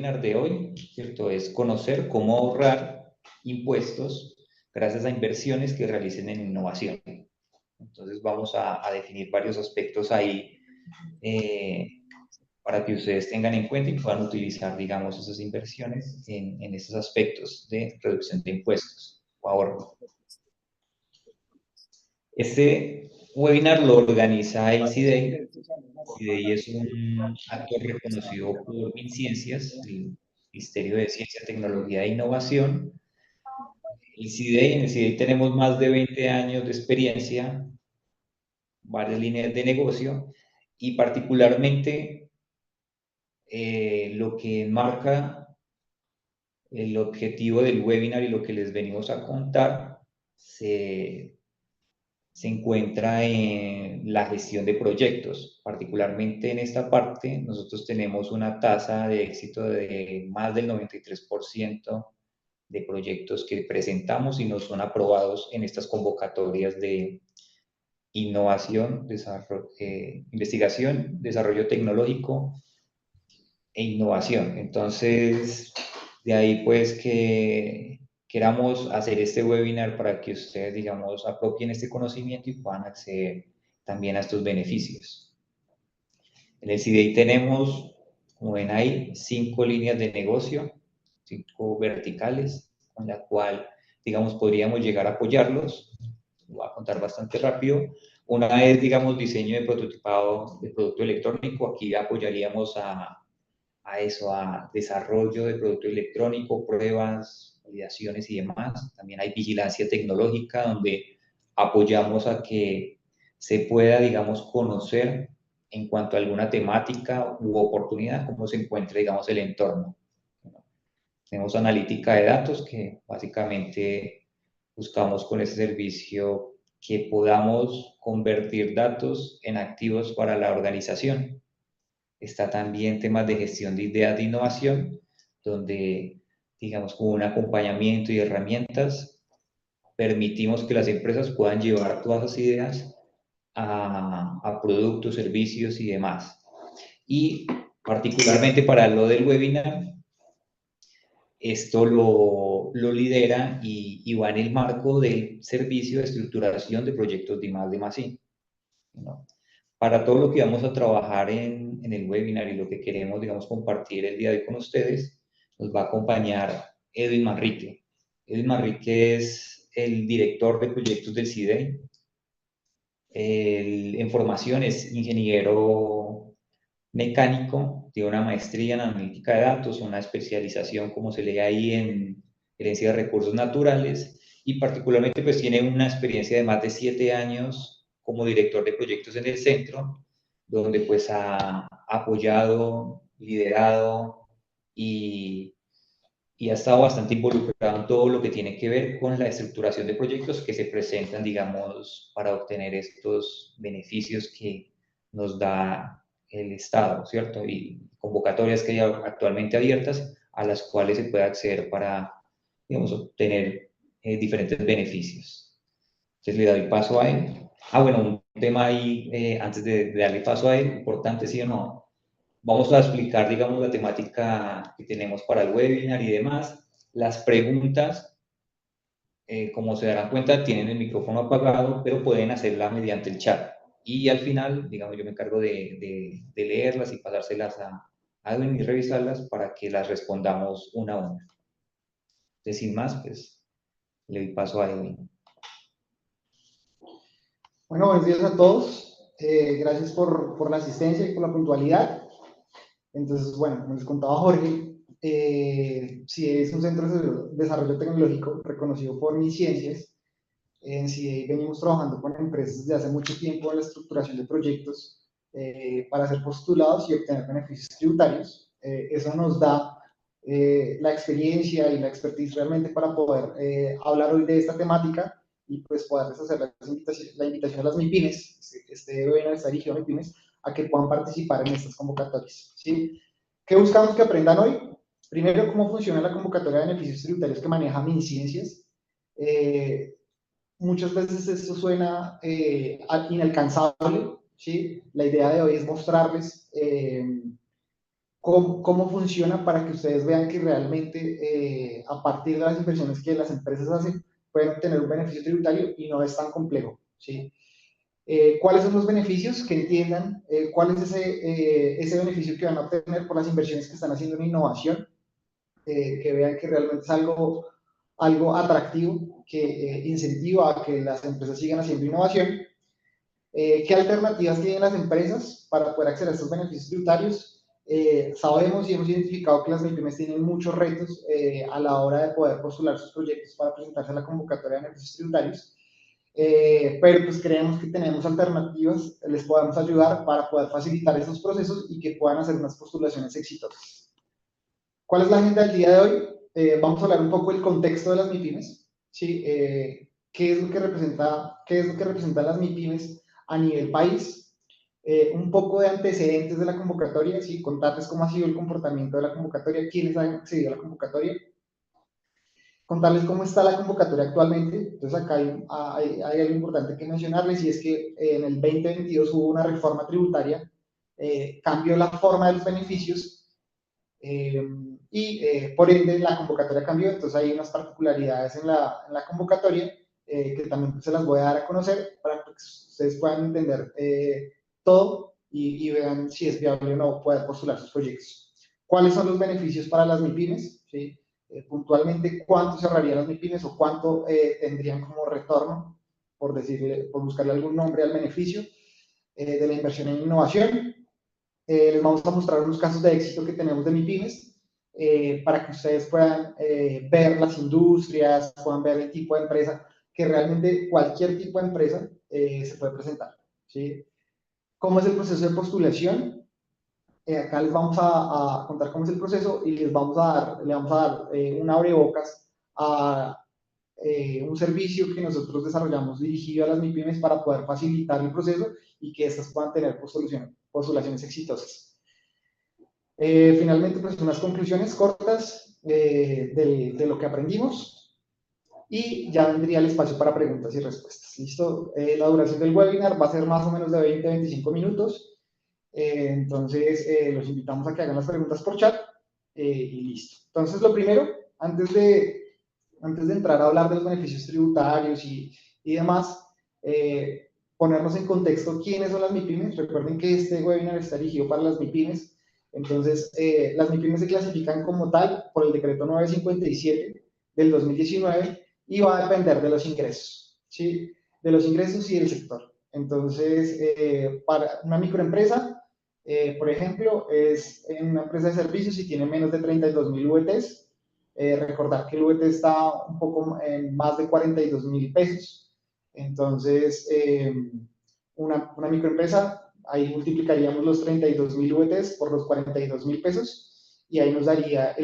webinar de hoy, ¿cierto? Es conocer cómo ahorrar impuestos gracias a inversiones que realicen en innovación. Entonces vamos a definir varios aspectos ahí para que ustedes tengan en cuenta y puedan utilizar, digamos, esas inversiones en estos aspectos de reducción de impuestos o ahorro. Este webinar lo organiza ICDEI. ICDEI es un actor reconocido por MinCiencias, el Ministerio de Ciencia, Tecnología e Innovación. En el CIDEI tenemos más de 20 años de experiencia, varias líneas de negocio, y particularmente lo que marca el objetivo del webinar y lo que les venimos a contar se encuentra en la gestión de proyectos. Particularmente en esta parte, nosotros tenemos una tasa de éxito de más del 93% de proyectos que presentamos y nos son aprobados en estas convocatorias de innovación, investigación, desarrollo tecnológico e innovación. Entonces, de ahí pues que queramos hacer este webinar para que ustedes, digamos, apropien este conocimiento y puedan acceder también a estos beneficios. En el CIDEI tenemos, como ven ahí, 5 líneas de negocio, 5 verticales, con la cual, digamos, podríamos llegar a apoyarlos. Voy a contar bastante rápido. Una es, digamos, diseño de prototipado de producto electrónico. Aquí apoyaríamos a eso, a desarrollo de producto electrónico, pruebas, validaciones y demás. También hay vigilancia tecnológica, donde apoyamos a que se pueda, digamos, conocer en cuanto a alguna temática u oportunidad, cómo se encuentra, digamos, el entorno. Tenemos analítica de datos, que básicamente buscamos con ese servicio que podamos convertir datos en activos para la organización. Está también temas de gestión de ideas de innovación, donde, digamos, con un acompañamiento y herramientas, permitimos que las empresas puedan llevar todas esas ideas a productos, servicios y demás. Y particularmente para lo del webinar, esto lo lidera y va en el marco del servicio de estructuración de proyectos de I+D+I, ¿no? Para todo lo que vamos a trabajar en el webinar y lo que queremos, digamos, compartir el día de hoy con ustedes, nos va a acompañar Edwin Manrique. Edwin Manrique es el director de proyectos del CIDEI. En formación es ingeniero mecánico, tiene una maestría en analítica de datos, una especialización, como se lee ahí, en gerencia de recursos naturales, y particularmente pues tiene una experiencia de más de 7 años como director de proyectos en el centro, donde pues ha apoyado, liderado y ha estado bastante involucrado en todo lo que tiene que ver con la estructuración de proyectos que se presentan, digamos, para obtener estos beneficios que nos da el Estado, ¿cierto? Y convocatorias que hay actualmente abiertas a las cuales se puede acceder para, digamos, obtener diferentes beneficios. Entonces le doy paso a él. Bueno, un tema ahí, antes de darle paso a él, importante, sí o no. Vamos a explicar, digamos, la temática que tenemos para el webinar y demás. Las preguntas, como se darán cuenta, tienen el micrófono apagado, pero pueden hacerla mediante el chat. Y al final, digamos, yo me encargo de leerlas y pasárselas a Edwin y revisarlas para que las respondamos una a una. Entonces, sin más, pues, le doy paso a Edwin. Bueno, buenos días a todos. Gracias por la asistencia y por la puntualidad. Entonces, bueno, como les contaba Jorge, sí es un centro de desarrollo tecnológico reconocido por MinCiencias. En CIDEI venimos trabajando con empresas desde hace mucho tiempo en la estructuración de proyectos para ser postulados y obtener beneficios tributarios. Eso nos da la experiencia y la expertise realmente para poder hablar hoy de esta temática y pues poderles hacer la invitación a las MIPYMES, este webinar está dirigido a MIPYMES, a que puedan participar en estas convocatorias, ¿sí? ¿Qué buscamos que aprendan hoy? Primero, cómo funciona la convocatoria de beneficios tributarios que maneja MinCiencias. Muchas veces esto suena inalcanzable, ¿sí? La idea de hoy es mostrarles cómo funciona para que ustedes vean que realmente a partir de las inversiones que las empresas hacen pueden obtener un beneficio tributario y no es tan complejo, ¿sí? ¿Cuáles son los beneficios? Que entiendan cuál es ese beneficio que van a obtener por las inversiones que están haciendo en innovación, que vean que realmente es algo atractivo, que incentiva a que las empresas sigan haciendo innovación. ¿Qué alternativas tienen las empresas para poder acceder a estos beneficios tributarios? Sabemos y hemos identificado que las MIPYMES tienen muchos retos a la hora de poder postular sus proyectos para presentarse a la convocatoria de beneficios tributarios, pero pues creemos que tenemos alternativas, les podemos ayudar para poder facilitar esos procesos y que puedan hacer unas postulaciones exitosas. ¿Cuál es la agenda del día de hoy? Vamos a hablar un poco del contexto de las MIPYMES, ¿sí? ¿Qué es lo que representan las MIPYMES a nivel país? Un poco de antecedentes de la convocatoria, ¿sí? Contarles cómo ha sido el comportamiento de la convocatoria, quiénes han accedido a la convocatoria, contarles cómo está la convocatoria actualmente. Entonces acá hay algo importante que mencionarles, y es que en el 2022 hubo una reforma tributaria, cambió la forma de los beneficios, por ende la convocatoria cambió. Entonces hay unas particularidades en la convocatoria que también se las voy a dar a conocer para que ustedes puedan entender todo y vean si es viable o no poder postular sus proyectos. ¿Cuáles son los beneficios para las MIPYMES? ¿Sí? Puntualmente, ¿cuánto se ahorrarían las MIPYMES o cuánto tendrían como retorno, por buscarle algún nombre al beneficio de la inversión en innovación? Les vamos a mostrar unos casos de éxito que tenemos de MIPYMES para que ustedes puedan ver las industrias, puedan ver el tipo de empresa, que realmente cualquier tipo de empresa se puede presentar, ¿sí? ¿Cómo es el proceso de postulación? Acá les vamos a contar cómo es el proceso y le vamos a dar un abrebocas a un servicio que nosotros desarrollamos dirigido a las MIPYMES para poder facilitar el proceso y que estas puedan tener postulaciones exitosas. Finalmente, pues unas conclusiones cortas de lo que aprendimos y ya vendría el espacio para preguntas y respuestas. ¿Listo? La duración del webinar va a ser más o menos de 20 a 25 minutos. Entonces, los invitamos a que hagan las preguntas por chat y listo. Entonces, lo primero, antes de entrar a hablar de los beneficios tributarios y demás, ponernos en contexto quiénes son las MIPYMES. Recuerden que este webinar está dirigido para las MIPYMES. Entonces, las MIPYMES se clasifican como tal por el decreto 957 del 2019 y va a depender de los ingresos, ¿sí? De los ingresos y del sector. Entonces, para una microempresa, por ejemplo, es en una empresa de servicios y tiene menos de 32.000 VTs. Recordar que el VT está un poco en más de 42.000 pesos. Entonces, una microempresa, ahí multiplicaríamos los 32.000 VTs por los 42.000 pesos y ahí nos daría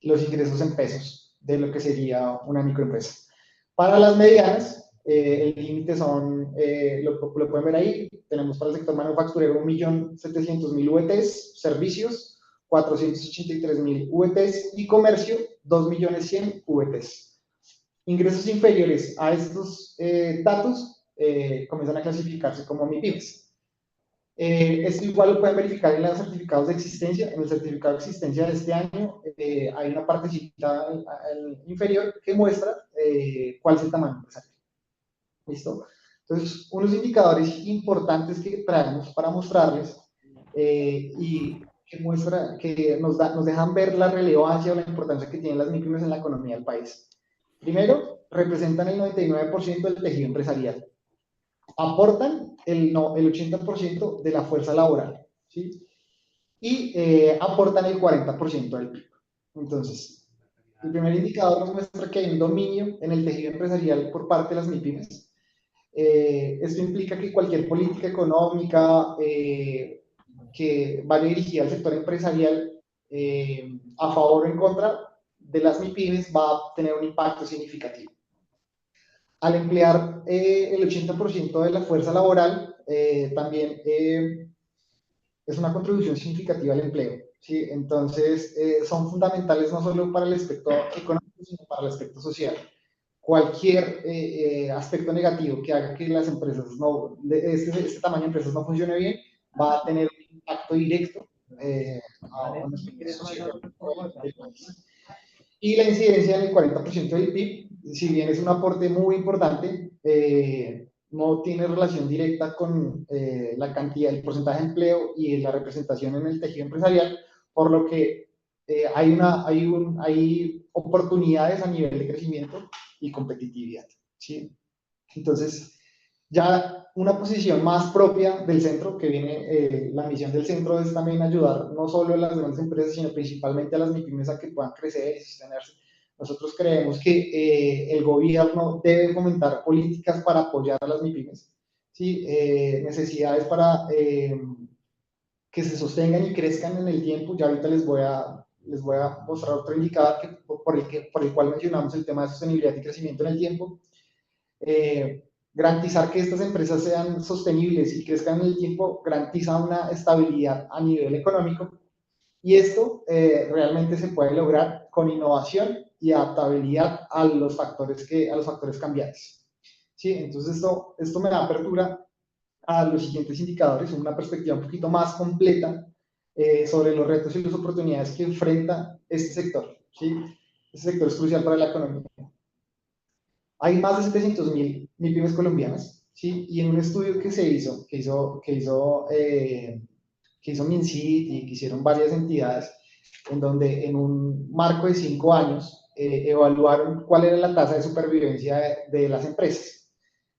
los ingresos en pesos de lo que sería una microempresa. Para las medianas, el límite son, lo pueden ver ahí, tenemos para el sector manufacturero 1.700.000 VTs, servicios 483.000 VTs y comercio 2.100.000 VTs. Ingresos inferiores a estos datos comienzan a clasificarse como MIPYMES. Esto igual lo pueden verificar en los certificados de existencia. En el certificado de existencia de este año hay una partecita al inferior que muestra cuál es el tamaño empresarial. ¿Listo? Entonces, unos indicadores importantes que traemos para mostrarles y que nos dejan ver la relevancia o la importancia que tienen las MIPYMES en la economía del país. Primero, representan el 99% del tejido empresarial. Aportan el 80% de la fuerza laboral, ¿sí? Y aportan el 40% del PIB. Entonces, el primer indicador nos muestra que hay un dominio en el tejido empresarial por parte de las MIPYMES. Esto implica que cualquier política económica que vaya dirigida al sector empresarial a favor o en contra de las MIPYMES va a tener un impacto significativo. Al emplear el 80% de la fuerza laboral, también es una contribución significativa al empleo, ¿sí? Entonces, son fundamentales no solo para el aspecto económico, sino para el aspecto social. Cualquier aspecto negativo que haga que las empresas este tamaño de empresas no funcione bien, va a tener un impacto impacto directo a los pequeños socioeconómicos del país. Y la incidencia en el 40% del PIB, si bien es un aporte muy importante, no tiene relación directa con la cantidad, el porcentaje de empleo y la representación en el tejido empresarial, por lo que hay oportunidades a nivel de crecimiento y competitividad, ¿sí? Entonces, ya una posición más propia del centro, que viene, la misión del centro es también ayudar no solo a las grandes empresas, sino principalmente a las MIPYMES a que puedan crecer y sostenerse. Nosotros creemos que el gobierno debe fomentar políticas para apoyar a las MIPYMES, ¿sí? Necesidades para que se sostengan y crezcan en el tiempo. Ya ahorita les voy a mostrar otro indicador por el cual mencionamos el tema de sostenibilidad y crecimiento en el tiempo. Garantizar que estas empresas sean sostenibles y crezcan en el tiempo garantiza una estabilidad a nivel económico, y esto realmente se puede lograr con innovación y adaptabilidad a los factores cambiantes. ¿Sí? Entonces esto me da apertura a los siguientes indicadores, una perspectiva un poquito más completa sobre los retos y las oportunidades que enfrenta este sector. ¿Sí? Este sector es crucial para la economía. Hay más de 700.000 MIPYMES colombianas, ¿sí? Y en un estudio que hizo MinCit y que hicieron varias entidades, en donde en un marco de 5 años evaluaron cuál era la tasa de supervivencia de las empresas,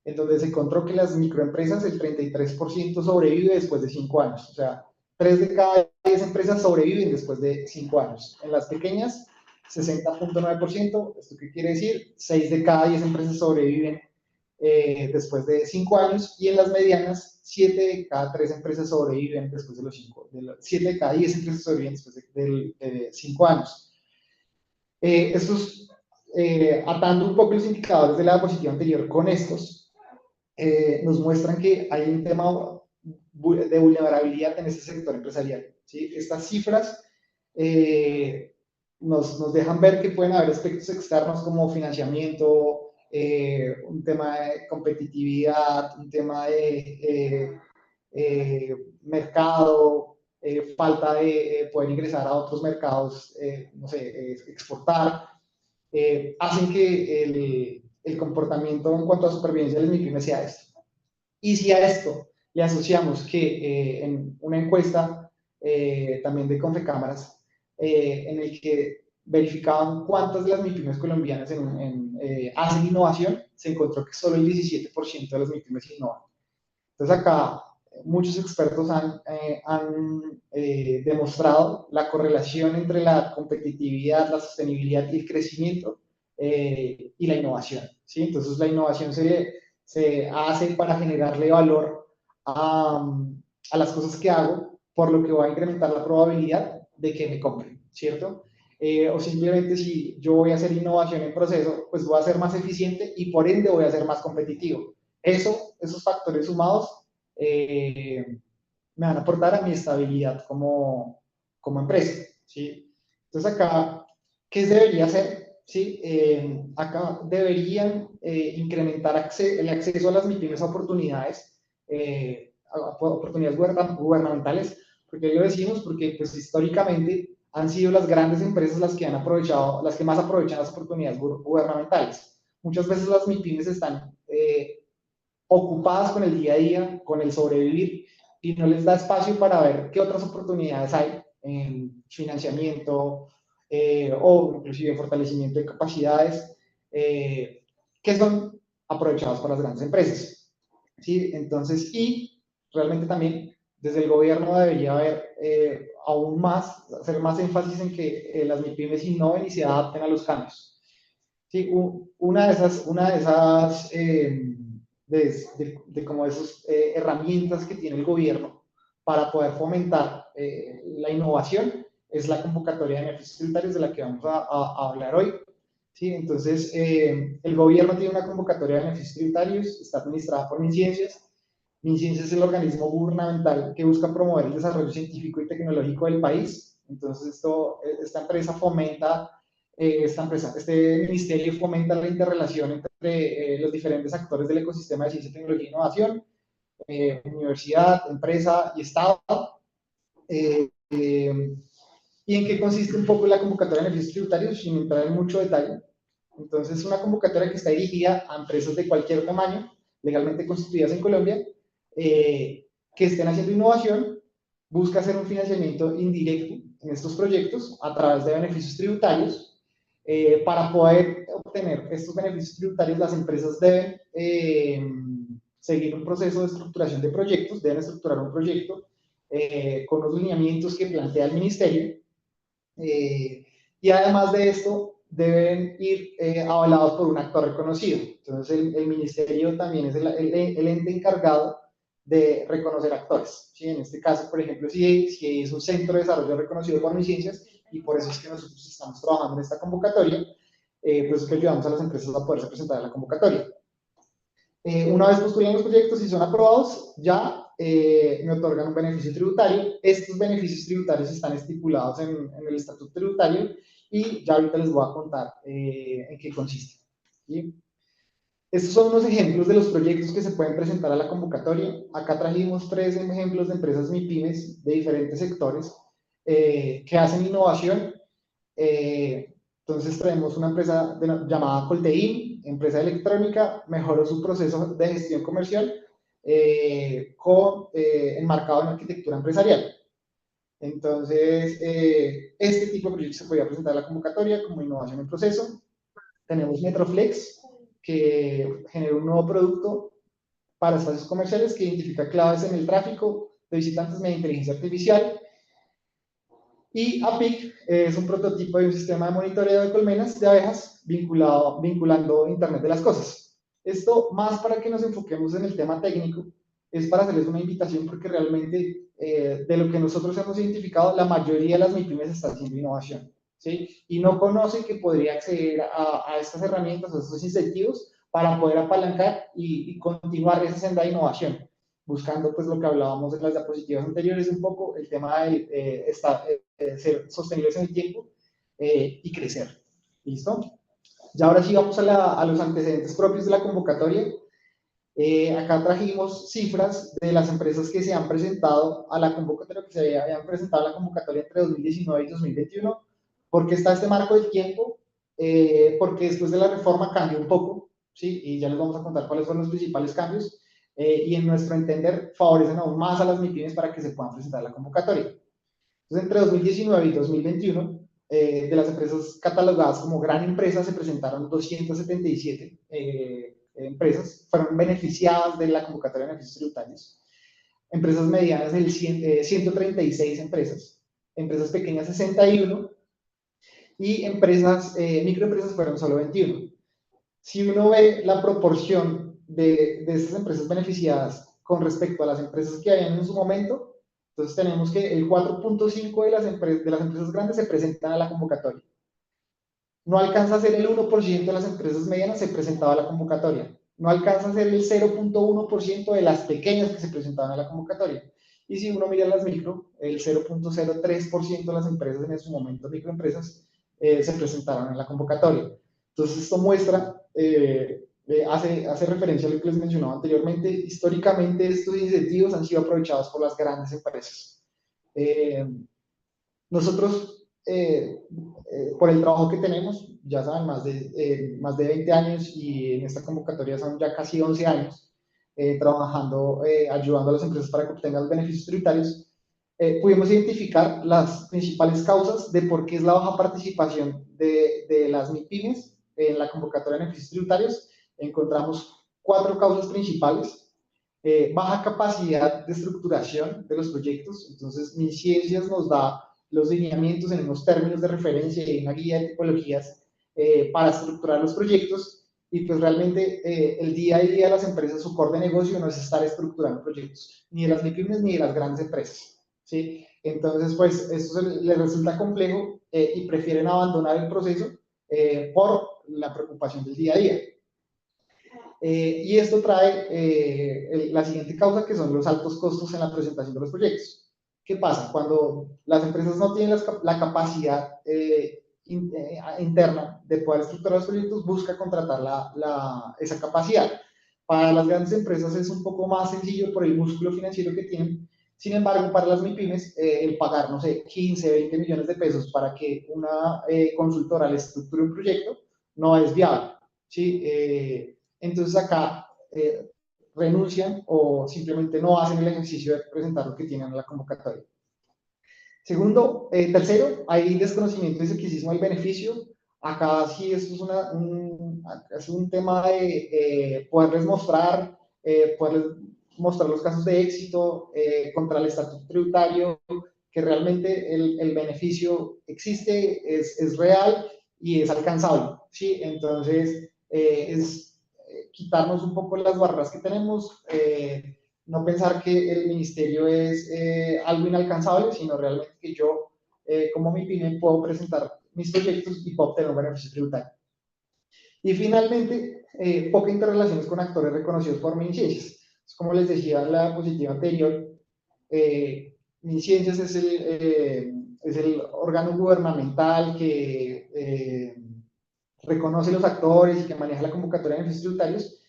en donde se encontró que las microempresas, el 33% sobrevive después de 5 años. O sea, 3 de cada 10 empresas sobreviven después de 5 años. En las pequeñas, 60.9%. ¿Esto qué quiere decir? 6 de cada 10 empresas sobreviven después de 5 años, y en las medianas, 7 de cada 3 empresas sobreviven después de los 5, 7 de cada 10 empresas sobreviven después de 5 años. Estos, atando un poco los indicadores de la diapositiva anterior con estos, nos muestran que hay un tema de vulnerabilidad en este sector empresarial, ¿sí? Estas cifras nos dejan ver que pueden haber aspectos externos como financiamiento, un tema de competitividad, un tema de mercado, falta de poder ingresar a otros mercados, no sé, exportar, hacen que el comportamiento en cuanto a supervivencia de las MIPYMES sea esto. Y si a esto le asociamos que en una encuesta también de Confecámaras, en el que verificaban cuántas de las MIPYMES colombianas hacen innovación, se encontró que solo el 17% de las MIPYMES innovan. Entonces acá muchos expertos han demostrado la correlación entre la competitividad, la sostenibilidad y el crecimiento y la innovación, ¿sí? Entonces la innovación se hace para generarle valor a las cosas que hago, por lo que va a incrementar la probabilidad de que me compren, ¿cierto? O simplemente si yo voy a hacer innovación en proceso, pues voy a ser más eficiente y por ende voy a ser más competitivo. Esos factores sumados me van a aportar a mi estabilidad como empresa, ¿sí? Entonces acá, ¿qué se debería hacer? ¿Sí? Acá deberían incrementar el acceso a las MIPYMES a oportunidades, oportunidades gubernamentales. ¿Por qué lo decimos? Porque pues históricamente han sido las grandes empresas las que más aprovechan las oportunidades gubernamentales. Muchas veces las MIPYMES están ocupadas con el día a día, con el sobrevivir, y no les da espacio para ver qué otras oportunidades hay en financiamiento o inclusive fortalecimiento de capacidades que son aprovechadas por las grandes empresas. ¿Sí? Entonces, y realmente también desde el gobierno debería haber aún más, hacer más énfasis en que las MIPYMES innoven y se adapten a los cambios. Sí, una de esas como esas herramientas que tiene el gobierno para poder fomentar la innovación es la convocatoria de beneficios tributarios de la que vamos a hablar hoy. ¿Sí? Entonces, el gobierno tiene una convocatoria de beneficios tributarios, está administrada por MinCiencias. MinCiencias es el organismo gubernamental que busca promover el desarrollo científico y tecnológico del país. Entonces, esta empresa fomenta este ministerio fomenta la interrelación entre los diferentes actores del ecosistema de ciencia, tecnología e innovación, universidad, empresa y Estado. Eh, eh, ¿Y en qué consiste un poco la convocatoria de beneficios tributarios? Sin entrar en mucho detalle. Entonces, una convocatoria que está dirigida a empresas de cualquier tamaño, legalmente constituidas en Colombia, que estén haciendo innovación, busca hacer un financiamiento indirecto en estos proyectos a través de beneficios tributarios. Para poder obtener estos beneficios tributarios, las empresas deben seguir un proceso de estructuración de proyectos, deben estructurar un proyecto con los lineamientos que plantea el ministerio, y además de esto, deben ir avalados por un actor reconocido. Entonces, el ministerio también es el ente encargado de reconocer actores. ¿Sí? En este caso, por ejemplo, si es un centro de desarrollo reconocido por MICiencias, y por eso es que nosotros estamos trabajando en esta convocatoria, pues es que ayudamos a las empresas a poderse presentar a la convocatoria. Una vez postulan los proyectos y son aprobados, ya me otorgan un beneficio tributario. Estos beneficios tributarios están estipulados en el estatuto tributario y ya ahorita les voy a contar en qué consiste. ¿Sí? Estos son unos ejemplos de los proyectos que se pueden presentar a la convocatoria. Acá trajimos 3 ejemplos de empresas MIPYMES de diferentes sectores que hacen innovación. Entonces traemos una empresa llamada Coltein, empresa electrónica, mejoró su proceso de gestión comercial enmarcado en arquitectura empresarial. Entonces, este tipo de proyectos se podía presentar a la convocatoria como innovación en proceso. Tenemos Metroflex, que generó un nuevo producto para espacios comerciales que identifica claves en el tráfico de visitantes mediante inteligencia artificial. Y APIC es un prototipo de un sistema de monitoreo de colmenas de abejas vinculando Internet de las Cosas. Esto, más para que nos enfoquemos en el tema técnico, es para hacerles una invitación porque realmente de lo que nosotros hemos identificado, la mayoría de las MIPYMES está haciendo innovación, ¿sí? Y no conoce que podría acceder a estas herramientas, a estos incentivos, para poder apalancar y continuar esa senda de innovación, buscando pues lo que hablábamos en las diapositivas anteriores, un poco el tema de ser sostenibles en el tiempo y crecer. ¿Listo? Ya ahora sí vamos a los antecedentes propios de la convocatoria. Acá trajimos cifras de las empresas que se han presentado a la convocatoria, que se habían presentado a la convocatoria entre 2019 y 2021. ¿Por qué está este marco del tiempo? Porque después de la reforma cambió un poco, ¿sí? Y ya les vamos a contar cuáles son los principales cambios. Y en nuestro entender favorecen aún más a las MIPYMES para que se puedan presentar a la convocatoria. Entonces, entre 2019 y 2021, de las empresas catalogadas como gran empresa, se presentaron 277 empresas, fueron beneficiadas de la convocatoria de beneficios tributarios. Empresas medianas, 136 empresas. Empresas pequeñas, 61. Y microempresas fueron solo 21. Si uno ve la proporción de estas empresas beneficiadas con respecto a las empresas que habían en su momento, entonces tenemos que el 4.5 de las empresas grandes se presentan a la convocatoria. No alcanza a ser el 1% de las empresas medianas se presentaba a la convocatoria. No alcanza a ser el 0.1% de las pequeñas que se presentaban a la convocatoria. Y si uno mira las micro, el 0.03% de las empresas en su momento, microempresas, se presentaron en la convocatoria. Entonces esto muestra, hace referencia a lo que les mencionaba anteriormente, históricamente estos incentivos han sido aprovechados por las grandes empresas. Nosotros, por el trabajo que tenemos, ya saben, más de 20 años y en esta convocatoria son ya casi 11 años trabajando, ayudando a las empresas para que obtengan los beneficios tributarios, pudimos identificar las principales causas de por qué es la baja participación de las MIPYMES en la convocatoria de beneficios tributarios. Encontramos 4 causas principales. Baja capacidad de estructuración de los proyectos. Entonces, MICiencias nos da los lineamientos en unos términos de referencia y una guía de tipologías para estructurar los proyectos, y pues realmente el día a día de las empresas, su core de negocio no es estar estructurando proyectos, ni de las MIPYMES ni de las grandes empresas, ¿sí? Entonces, pues esto les resulta complejo y prefieren abandonar el proceso por la preocupación del día a día. Y esto trae la siguiente causa, que son los altos costos en la presentación de los proyectos. ¿Qué pasa? Cuando las empresas no tienen la capacidad interna de poder estructurar los proyectos, busca contratar esa capacidad. Para las grandes empresas es un poco más sencillo por el músculo financiero que tienen, Sin embargo, para las MIPIMES, el pagar, no sé, 15, 20 millones de pesos para que una consultora le estructure un proyecto no es viable, ¿sí? Entonces acá renuncian o simplemente no hacen el ejercicio de presentar lo que tienen en la convocatoria. Segundo, tercero, hay desconocimiento y escepticismo del beneficio. Acá sí esto es un tema de poderles mostrar los casos de éxito contra el estatuto tributario, que realmente el beneficio existe, es real y es alcanzable, ¿sí? Entonces, es quitarnos un poco las barreras que tenemos, no pensar que el ministerio es algo inalcanzable, sino realmente que yo, como mi pyme, puedo presentar mis proyectos y puedo obtener un beneficio tributario. Y finalmente, poca interrelaciones con actores reconocidos por MinCiencias. Como les decía en la diapositiva anterior, MinCiencias es el órgano gubernamental que reconoce los actores y que maneja la convocatoria de beneficios tributarios,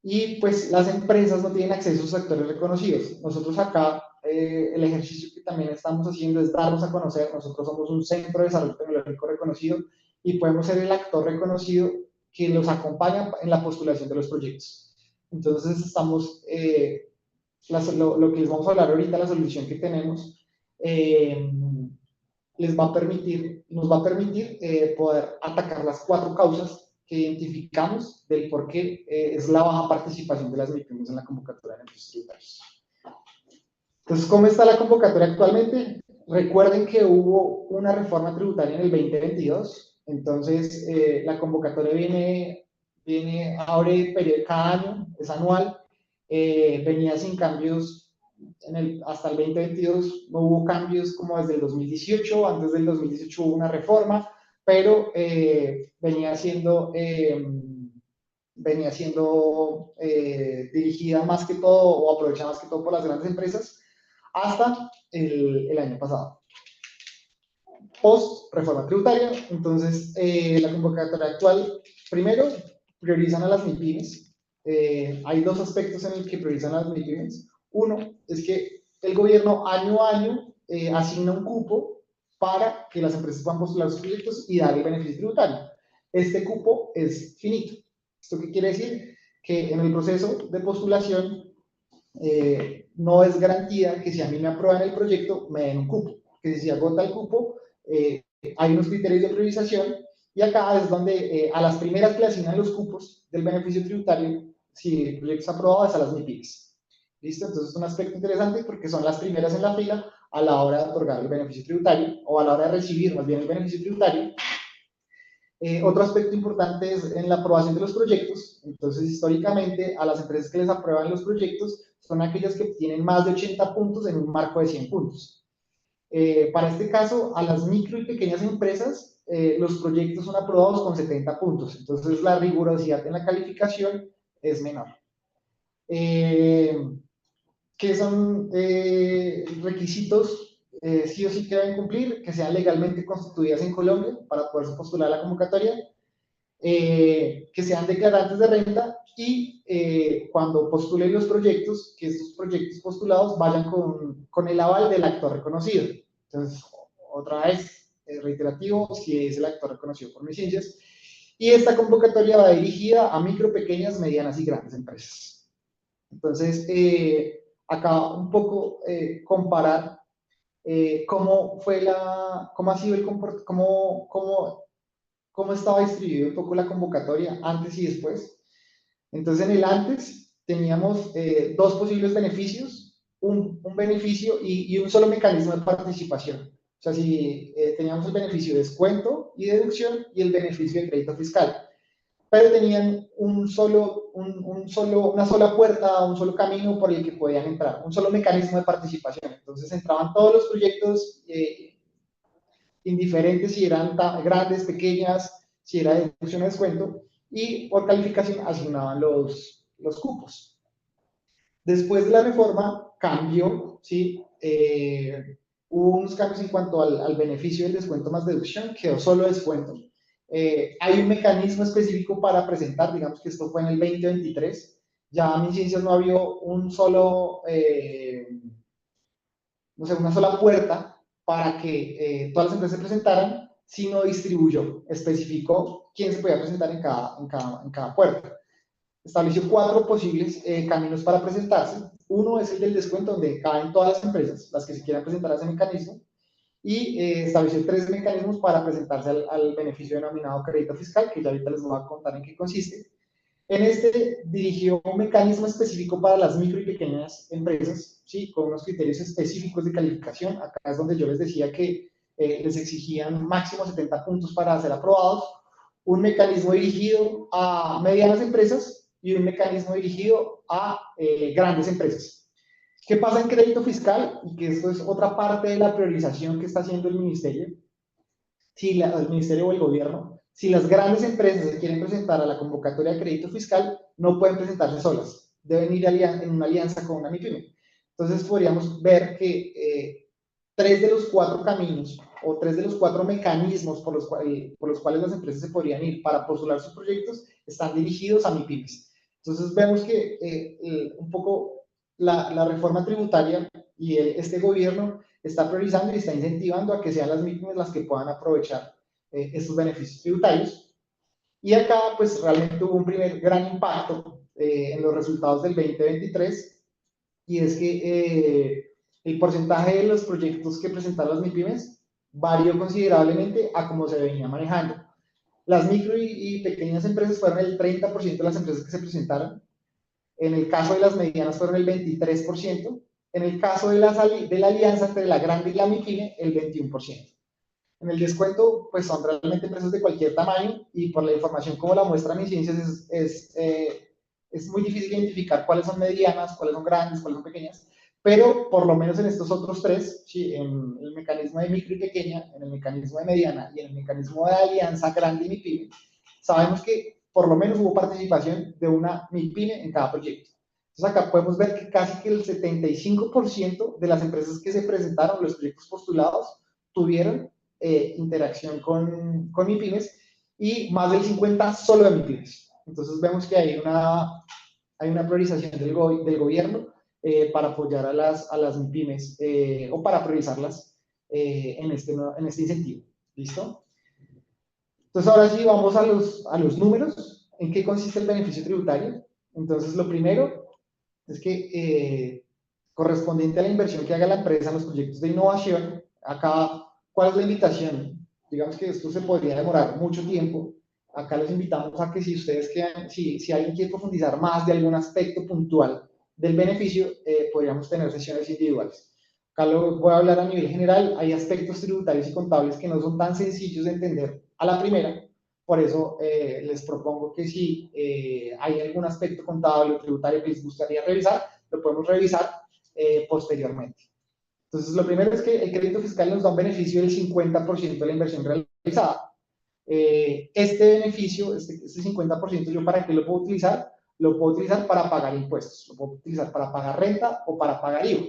y pues las empresas no tienen acceso a esos actores reconocidos. Nosotros acá, el ejercicio que también estamos haciendo es darnos a conocer. Nosotros somos un centro de desarrollo tecnológico reconocido y podemos ser el actor reconocido que los acompaña en la postulación de los proyectos. Entonces estamos, lo que les vamos a hablar ahorita, la solución que tenemos, nos va a permitir poder atacar las 4 causas que identificamos del por qué es la baja participación de las MIPYMES en la convocatoria de beneficios tributarios. Entonces, ¿cómo está la convocatoria actualmente? Recuerden que hubo una reforma tributaria en el 2022, entonces la convocatoria abre periodo cada año, es anual, venía sin cambios hasta el 2022, no hubo cambios como desde el 2018, antes del 2018 hubo una reforma, pero venía siendo dirigida más que todo o aprovechada más que todo por las grandes empresas hasta el año pasado. Post reforma tributaria, entonces la convocatoria actual, primero, priorizan a las MIPYMES. Hay 2 aspectos en los que priorizan a las MIPYMES. Uno es que el gobierno año a año asigna un cupo para que las empresas puedan postular sus proyectos y dar el beneficio tributario. Este cupo es finito. ¿Esto qué quiere decir? Que en el proceso de postulación no es garantía que si a mí me aprueban el proyecto me den un cupo, que si se agota el cupo hay unos criterios de priorización, y acá es donde a las primeras que le asignan los cupos del beneficio tributario, si el proyecto es aprobado, es a las MIPYMES. ¿Listo? Entonces es un aspecto interesante porque son las primeras en la fila a la hora de otorgar el beneficio tributario, o a la hora de recibir más bien el beneficio tributario. Otro aspecto importante es en la aprobación de los proyectos. Entonces, históricamente, a las empresas que les aprueban los proyectos son aquellas que tienen más de 80 puntos en un marco de 100 puntos. Para este caso, a las micro y pequeñas empresas, los proyectos son aprobados con 70 puntos. Entonces, la rigurosidad en la calificación es menor. ¿Qué son requisitos sí o sí que deben cumplir? Que sean legalmente constituidas en Colombia para poder postular la convocatoria, que sean declarantes de renta y cuando postulen los proyectos, que estos proyectos postulados vayan con el aval del actor reconocido. Entonces, otra vez, reiterativo, si es el actor reconocido por MinCiencias. Y esta convocatoria va dirigida a micro, pequeñas, medianas y grandes empresas. Entonces, acá un poco comparar cómo ha sido cómo estaba distribuido un poco la convocatoria antes y después. Entonces, en el antes teníamos 2 posibles beneficios, un beneficio y un solo mecanismo de participación. O sea, si teníamos el beneficio de descuento y deducción y el beneficio de crédito fiscal, pero tenían una sola puerta, un solo camino por el que podían entrar, un solo mecanismo de participación. Entonces entraban todos los proyectos indiferentes si eran grandes, pequeñas, si era deducción o descuento, y por calificación asignaban los cupos. Después de la reforma cambió, ¿sí? Hubo unos cambios en cuanto al beneficio del descuento más deducción, quedó solo descuento. Hay un mecanismo específico para presentar, digamos que esto fue en el 2023, ya MinCiencias no había un solo no sé, una sola puerta para que todas las empresas se presentaran, sino distribuyó, especificó quién se podía presentar en cada puerta. Estableció 4 posibles caminos para presentarse. Uno es el del descuento, donde caben todas las empresas, las que se quieran presentar a ese mecanismo, y estableció 3 mecanismos para presentarse al beneficio denominado crédito fiscal, que ya ahorita les voy a contar en qué consiste. En este dirigió un mecanismo específico para las micro y pequeñas empresas, ¿sí? Con unos criterios específicos de calificación. Acá es donde yo les decía que les exigían máximo 70 puntos para ser aprobados. Un mecanismo dirigido a medianas empresas y un mecanismo dirigido a grandes empresas. ¿Qué pasa en crédito fiscal? Y que esto es otra parte de la priorización que está haciendo el ministerio. Si el ministerio o el gobierno, si las grandes empresas se quieren presentar a la convocatoria de crédito fiscal, no pueden presentarse solas, deben ir en una alianza con una MIPYME. Entonces podríamos ver que 3 de los 4 caminos o 3 de los 4 mecanismos por los cuales las empresas se podrían ir para postular sus proyectos están dirigidos a MIPYMES. Entonces vemos que un poco la reforma tributaria y este gobierno está priorizando y está incentivando a que sean las MIPYMES las que puedan aprovechar estos beneficios tributarios. Y acá, pues realmente hubo un primer gran impacto en los resultados del 2023, y es que el porcentaje de los proyectos que presentaron las MIPYMES varió considerablemente a cómo se venía manejando. Las micro y pequeñas empresas fueron el 30% de las empresas que se presentaron. En el caso de las medianas fueron el 23%. En el caso de la alianza entre la grande y la MIPYME, el 21%. En el descuento, pues son realmente empresas de cualquier tamaño, y por la información como la muestra mi ciencias es muy difícil identificar cuáles son medianas, cuáles son grandes, cuáles son pequeñas, pero por lo menos en estos otros 3, ¿sí? En el mecanismo de micro y pequeña, en el mecanismo de mediana y en el mecanismo de alianza grande y MIPYME, sabemos que por lo menos hubo participación de una MIPYME en cada proyecto. Entonces acá podemos ver que casi que el 75% de las empresas que se presentaron, los proyectos postulados, tuvieron interacción con MIPYMES, y más del 50% solo de MIPYMES. Entonces vemos que hay una priorización del gobierno para apoyar a las MIPYMES o para priorizarlas en este incentivo. ¿Listo? Entonces ahora sí vamos a los números. ¿En qué consiste el beneficio tributario? Entonces lo primero es que correspondiente a la inversión que haga la empresa en los proyectos de innovación, acá, ¿cuál es la invitación? Digamos que esto se podría demorar mucho tiempo. Acá les invitamos a que si ustedes quieran, si alguien quiere profundizar más de algún aspecto puntual del beneficio, podríamos tener sesiones individuales. Acá lo voy a hablar a nivel general. Hay aspectos tributarios y contables que no son tan sencillos de entender a la primera. Por eso les propongo que si hay algún aspecto contable o tributario que les gustaría revisar, lo podemos revisar posteriormente. Entonces, lo primero es que el crédito fiscal nos da un beneficio del 50% de la inversión realizada. Este beneficio, este 50%, ¿yo para qué lo puedo utilizar? Lo puedo utilizar para pagar impuestos, lo puedo utilizar para pagar renta o para pagar IVA.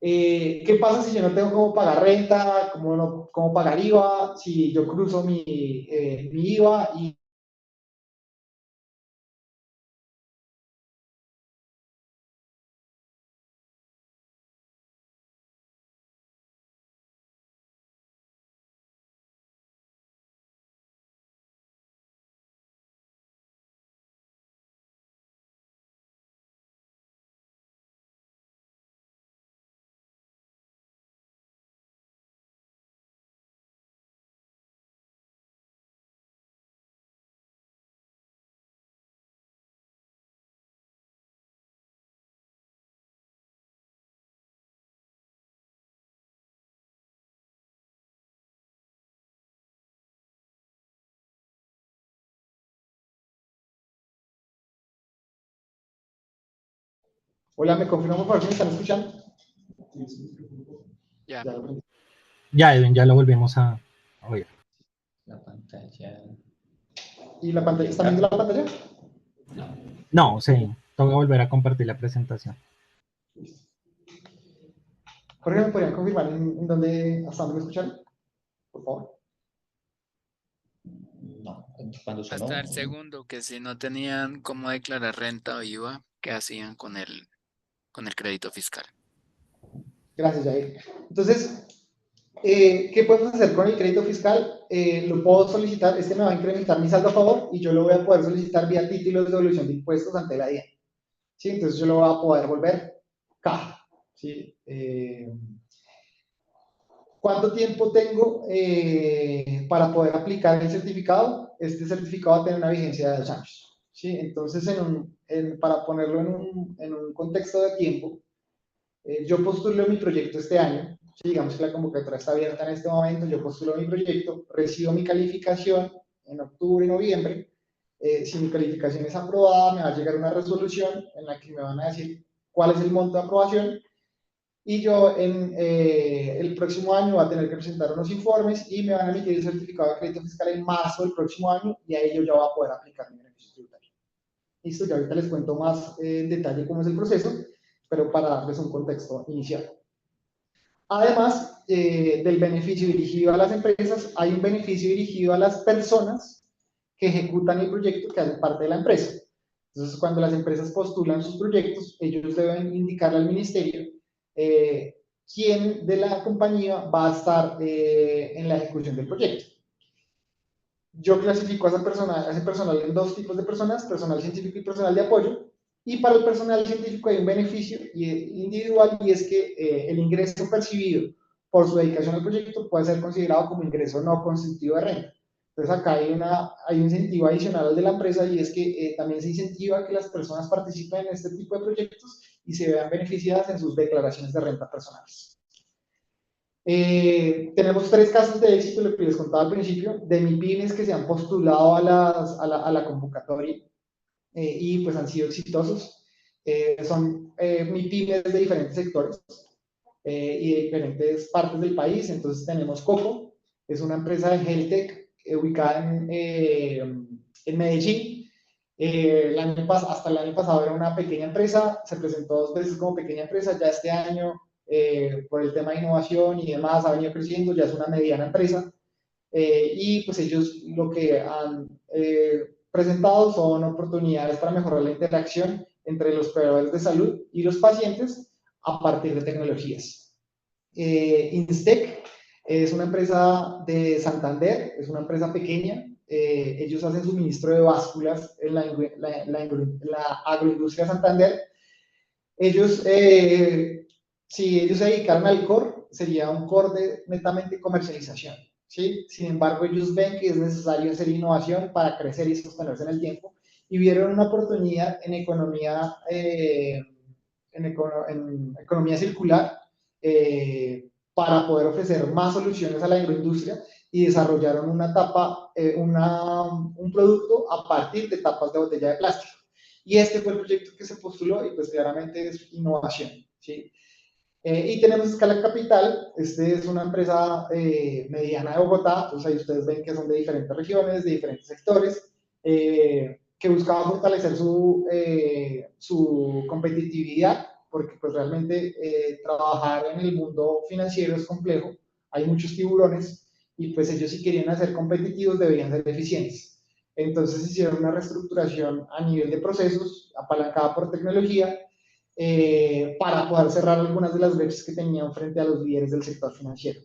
¿Qué pasa si yo no tengo cómo pagar renta, cómo pagar IVA, si yo cruzo mi IVA y hola, ¿me confirman por favor si me están escuchando? Ya. Ya, Ya, Edwin, ya lo volvemos a oír. La pantalla. ¿y la pantalla? ¿Están viendo la pantalla? No. No, sí, toca volver a compartir la presentación. Jorge, ¿me podrían confirmar hasta dónde me escuchan? Por favor. No, cuando sonó. Hasta el segundo, que si no tenían cómo declarar renta o IVA, ¿qué hacían con el crédito fiscal? Gracias, Jair. Entonces, ¿qué podemos hacer con el crédito fiscal? Lo puedo solicitar, este me va a incrementar mi saldo a favor y yo lo voy a poder solicitar vía títulos de devolución de impuestos ante la DIAN. ¿Sí? Entonces yo lo voy a poder volver caja. ¿Sí? ¿Cuánto tiempo tengo para poder aplicar el certificado? Este certificado va a tener una vigencia de 2 años. ¿Sí? Entonces, para ponerlo en un contexto de tiempo, yo postulo mi proyecto este año. ¿Sí? Digamos que la convocatoria está abierta en este momento, yo postulo mi proyecto, recibo mi calificación en octubre, noviembre. Si mi calificación es aprobada, me va a llegar una resolución en la que me van a decir cuál es el monto de aprobación y yo el próximo año voy a tener que presentar unos informes y me van a emitir el certificado de crédito fiscal en marzo del próximo año y ahí yo ya voy a poder aplicar mi beneficio tributario. Listo, ya ahorita les cuento más en detalle cómo es el proceso, pero para darles un contexto inicial. Además del beneficio dirigido a las empresas, hay un beneficio dirigido a las personas que ejecutan el proyecto, que hacen parte de la empresa. Entonces, cuando las empresas postulan sus proyectos, ellos deben indicarle al ministerio quién de la compañía va a estar en la ejecución del proyecto. Yo clasifico a ese personal en 2 tipos de personas, personal científico y personal de apoyo. Y para el personal científico hay un beneficio individual y es que el ingreso percibido por su dedicación al proyecto puede ser considerado como ingreso no constitutivo de renta. Entonces acá hay un incentivo adicional al de la empresa y es que también se incentiva que las personas participen en este tipo de proyectos y se vean beneficiadas en sus declaraciones de renta personales. Tenemos 3 casos de éxito, lo que les contaba al principio, de MIPYMES que se han postulado a la convocatoria y pues han sido exitosos. Son MIPYMES de diferentes sectores y de diferentes partes del país. Entonces tenemos Coco, es una empresa de HealthTech ubicada en Medellín. Hasta el año pasado era una pequeña empresa, se presentó 2 veces como pequeña empresa, ya este año por el tema de innovación y demás ha venido creciendo, ya es una mediana empresa. Y pues ellos lo que han presentado son oportunidades para mejorar la interacción entre los proveedores de salud y los pacientes a partir de tecnologías. Instec es una empresa de Santander, es una empresa pequeña. Ellos hacen suministro de básculas en la agroindustria Santander. Ellos, si ellos se dedicaran al core, sería un core de netamente comercialización. ¿Sí? Sin embargo, ellos ven que es necesario hacer innovación para crecer y sostenerse en el tiempo y vieron una oportunidad en economía, en economía circular para poder ofrecer más soluciones a la agroindustria y desarrollaron un producto a partir de tapas de botella de plástico. Y este fue el proyecto que se postuló y pues claramente es innovación. ¿Sí? Y tenemos Escala Capital, este es una empresa mediana de Bogotá, entonces ahí ustedes ven que son de diferentes regiones, de diferentes sectores, que buscaba fortalecer su competitividad, porque pues realmente trabajar en el mundo financiero es complejo, hay muchos tiburones, y pues ellos si querían ser competitivos debían ser eficientes. Entonces hicieron una reestructuración a nivel de procesos, apalancada por tecnología, para poder cerrar algunas de las brechas que tenían frente a los líderes del sector financiero.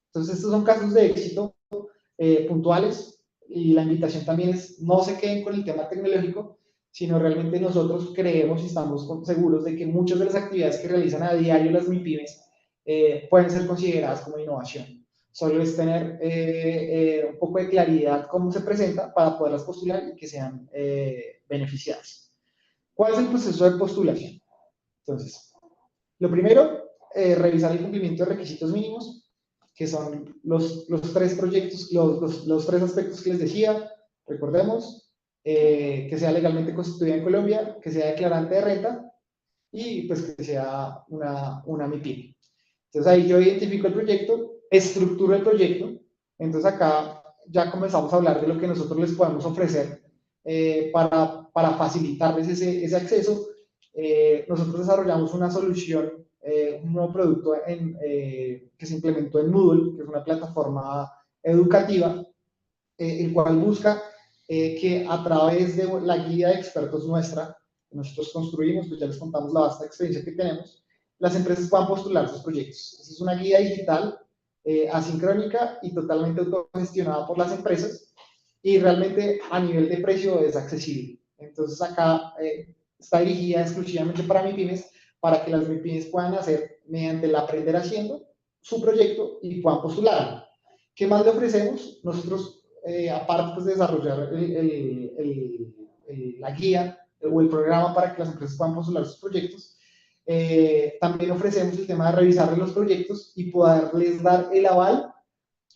Entonces, estos son casos de éxito puntuales y la invitación también es no se queden con el tema tecnológico, sino realmente nosotros creemos y estamos seguros de que muchas de las actividades que realizan a diario las MIPYMES pueden ser consideradas como innovación. Solo es tener un poco de claridad cómo se presenta para poderlas postular y que sean beneficiadas. ¿Cuál es el proceso de postulación? Entonces, lo primero, revisar el cumplimiento de requisitos mínimos, que son los 3 proyectos, los 3 aspectos que les decía. Recordemos, que sea legalmente constituida en Colombia, que sea declarante de renta y pues que sea una MIPYME. Entonces ahí yo identifico el proyecto, estructuro el proyecto, entonces acá ya comenzamos a hablar de lo que nosotros les podemos ofrecer para facilitarles ese acceso. Nosotros desarrollamos una solución, un nuevo producto que se implementó en Moodle, que es una plataforma educativa, el cual busca que a través de la guía de expertos nuestra, que nosotros construimos, pues ya les contamos la vasta experiencia que tenemos, las empresas puedan postular sus proyectos. Es una guía digital, asincrónica y totalmente autogestionada por las empresas, y realmente a nivel de precio es accesible. Entonces acá está dirigida exclusivamente para MIPYMES, para que las MIPYMES puedan hacer, mediante el aprender haciendo, su proyecto y puedan postularlo. ¿Qué más le ofrecemos? Nosotros, aparte pues, de desarrollar la guía o el programa para que las empresas puedan postular sus proyectos, también ofrecemos el tema de revisar los proyectos y poderles dar el aval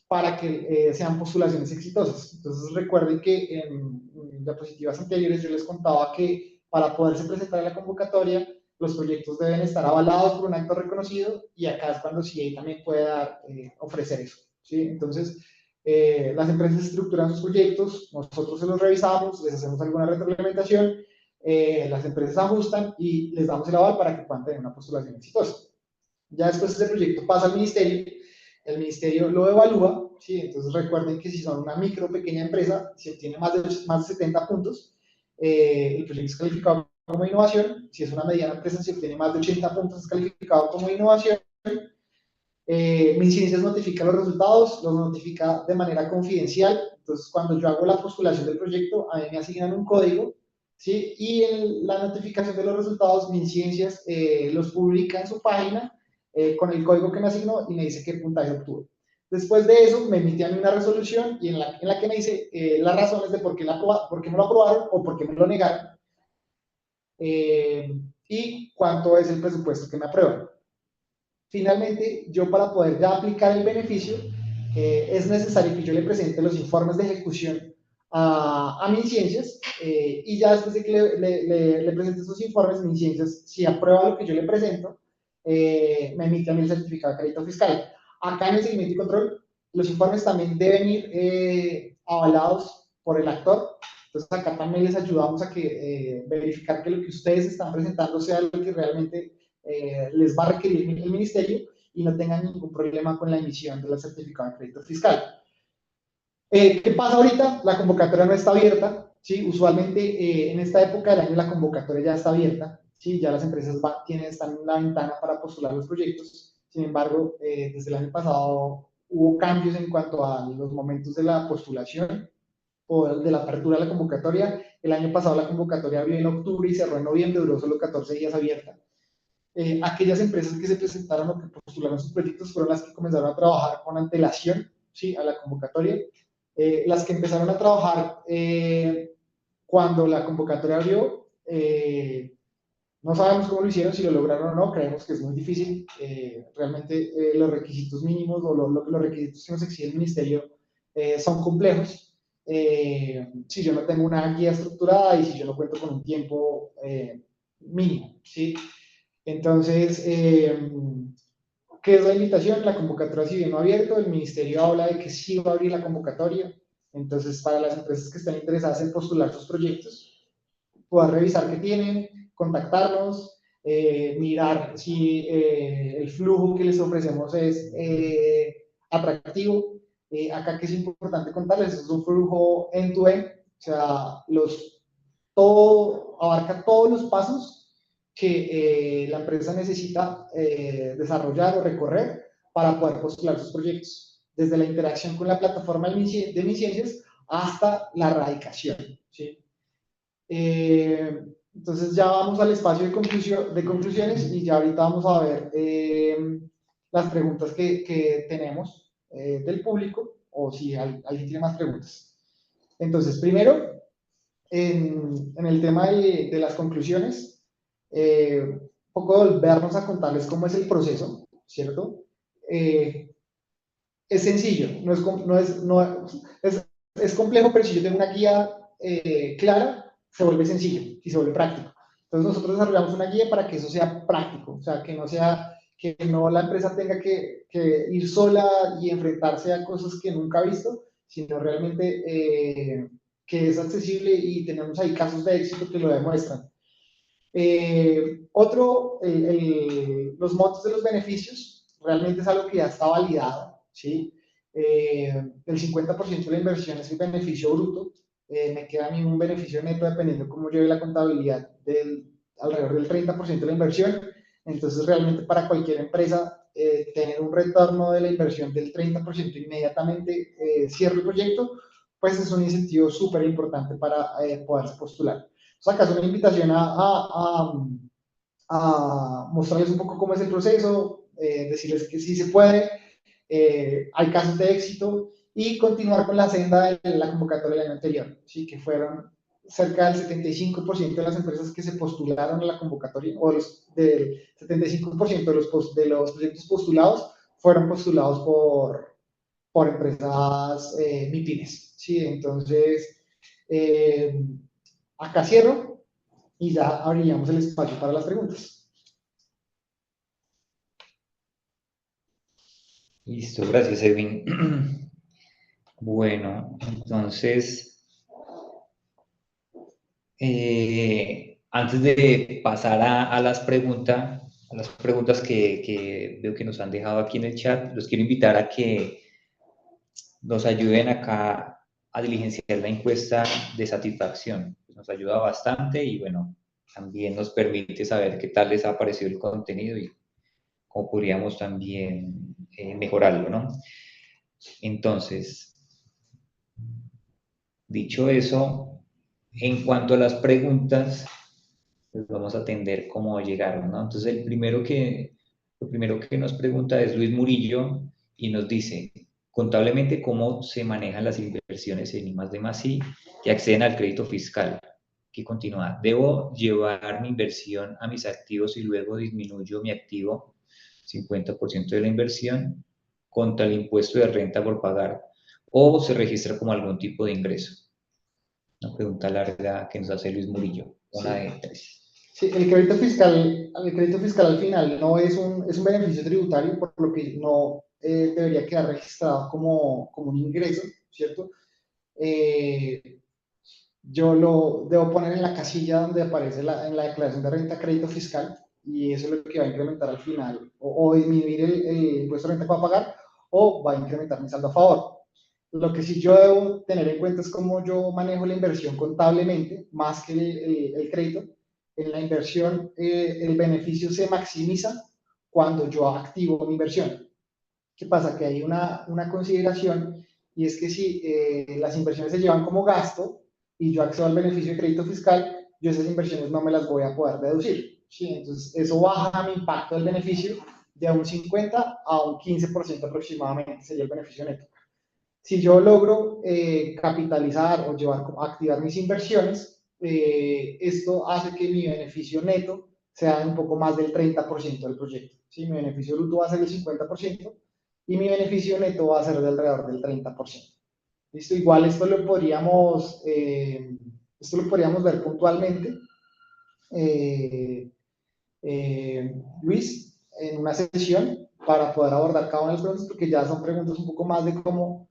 para que sean postulaciones exitosas. Entonces recuerden que en diapositivas anteriores yo les contaba que para poderse presentar en la convocatoria, los proyectos deben estar avalados por un acto reconocido, y acá es cuando CA también puede ofrecer eso, ¿sí? Entonces, las empresas estructuran sus proyectos, nosotros se los revisamos, les hacemos alguna retroalimentación, las empresas ajustan y les damos el aval para que puedan tener una postulación exitosa. Ya después ese proyecto pasa al ministerio, el ministerio lo evalúa, ¿sí? Entonces recuerden que si son una micro o pequeña empresa, si obtiene más de 70 puntos, el proyecto es calificado como innovación. Si es una mediana empresa, si obtiene más de 80 puntos, es calificado como innovación. MinCiencias notifica los resultados, los notifica de manera confidencial. Entonces, cuando yo hago la postulación del proyecto, a mí me asignan un código, ¿sí? Y en la notificación de los resultados, MinCiencias los publica en su página con el código que me asignó y me dice qué puntaje obtuve. Después de eso, me emite a mí una resolución y en la que me dice las razones de por qué me lo aprobaron o por qué me lo negaron, y cuánto es el presupuesto que me aprueban. Finalmente, yo para poder ya aplicar el beneficio, es necesario que yo le presente los informes de ejecución a MinCiencias, y ya después de que le presente esos informes, MinCiencias, si aprueba lo que yo le presento, me emite a mí el certificado de crédito fiscal. Acá en el seguimiento y control, los informes también deben ir avalados por el actor. Entonces acá también les ayudamos a que verificar que lo que ustedes están presentando sea lo que realmente les va a requerir el ministerio y no tengan ningún problema con la emisión del certificado de crédito fiscal. ¿Qué pasa ahorita? La convocatoria no está abierta, ¿sí? Usualmente en esta época del año la convocatoria ya está abierta, ¿sí? Ya las empresas están en la ventana para postular los proyectos. Sin embargo, desde el año pasado hubo cambios en cuanto a los momentos de la postulación o de la apertura de la convocatoria. El año pasado la convocatoria abrió en octubre y cerró en noviembre, duró solo 14 días abierta. Aquellas empresas que se presentaron o que postularon sus proyectos fueron las que comenzaron a trabajar con antelación, ¿sí? A la convocatoria. Las que empezaron a trabajar cuando la convocatoria abrió, no sabemos cómo lo hicieron, si lo lograron o no, creemos que es muy difícil. Realmente los requisitos mínimos o los requisitos que nos exige el ministerio son complejos. Si yo no tengo una guía estructurada y si yo no cuento con un tiempo mínimo, ¿sí? Entonces, ¿qué es la invitación? La convocatoria sigue no abierto, el ministerio habla de que sí va a abrir la convocatoria. Entonces, para las empresas que están interesadas en postular sus proyectos, puedan revisar qué tienen, contactarnos, mirar si el flujo que les ofrecemos es atractivo. Acá que es importante contarles, es un flujo end-to-end, o sea, abarca todos los pasos que la empresa necesita desarrollar o recorrer para poder postular sus proyectos, desde la interacción con la plataforma de MinCiencias hasta la radicación, ¿sí? Entonces ya vamos al espacio de conclusiones y ya ahorita vamos a ver las preguntas que tenemos del público, o si alguien tiene más preguntas. Entonces, primero, en el tema de las conclusiones, un poco volvernos a contarles cómo es el proceso, ¿cierto? Es sencillo, es complejo, pero si yo tengo una guía clara, se vuelve sencillo y se vuelve práctico. Entonces nosotros desarrollamos una guía para que eso sea práctico, o sea, que no la empresa tenga que ir sola y enfrentarse a cosas que nunca ha visto, sino realmente que es accesible, y tenemos ahí casos de éxito que lo demuestran. Los montos de los beneficios realmente es algo que ya está validado, ¿sí? El 50% de la inversión es el beneficio bruto. Me queda a mí un beneficio neto, dependiendo cómo lleve la contabilidad, alrededor del 30% de la inversión. Entonces, realmente para cualquier empresa, tener un retorno de la inversión del 30% inmediatamente cierre el proyecto, pues es un incentivo súper importante para poderse postular. O sea, acá es una invitación a mostrarles un poco cómo es el proceso, decirles que sí se puede, hay casos de éxito y continuar con la senda de la convocatoria del año anterior, ¿sí? Que fueron cerca del 75% de las empresas que se postularon a la convocatoria, o del 75% de los proyectos postulados fueron postulados por empresas MIPIMES, ¿sí? Entonces, eh, acá cierro y ya abriríamos el espacio para las preguntas. Listo, gracias, Edwin. Bueno, entonces, antes de pasar a las preguntas que veo que nos han dejado aquí en el chat, los quiero invitar a que nos ayuden acá a diligenciar la encuesta de satisfacción. Nos ayuda bastante y bueno, también nos permite saber qué tal les ha parecido el contenido y cómo podríamos también mejorarlo, ¿no? Entonces, dicho eso, en cuanto a las preguntas, pues vamos a atender cómo llegaron, ¿no? Entonces, lo primero que nos pregunta es Luis Murillo y nos dice, contablemente, ¿cómo se manejan las inversiones en I+D+I que acceden al crédito fiscal? Que continúa, ¿debo llevar mi inversión a mis activos y luego disminuyo mi activo 50% de la inversión contra el impuesto de renta por pagar o se registra como algún tipo de ingreso? Una pregunta larga que nos hace Luis Murillo, una Sí. de tres. Sí, el crédito fiscal al final no es un beneficio tributario, por lo que no debería quedar registrado como un ingreso, ¿cierto? Eh, yo lo debo poner en la casilla donde aparece en la declaración de renta crédito fiscal y eso es lo que va a incrementar al final, o disminuir el impuesto de renta que va a pagar o va a incrementar mi saldo a favor. Lo que sí yo debo tener en cuenta es cómo yo manejo la inversión contablemente, más que el crédito. En la inversión, el beneficio se maximiza cuando yo activo mi inversión. ¿Qué pasa? Que hay una consideración y es que si las inversiones se llevan como gasto y yo accedo al beneficio de crédito fiscal, yo esas inversiones no me las voy a poder deducir. ¿Sí? Entonces, eso baja mi impacto del beneficio de un 50 a un 15% aproximadamente, sería el beneficio neto. Si yo logro capitalizar o activar mis inversiones, esto hace que mi beneficio neto sea un poco más del 30% del proyecto. ¿Sí? Mi beneficio bruto va a ser el 50% y mi beneficio neto va a ser de alrededor del 30%. ¿Listo? Igual esto lo podríamos ver puntualmente, Luis, en una sesión para poder abordar cada una de las preguntas, porque ya son preguntas un poco más de cómo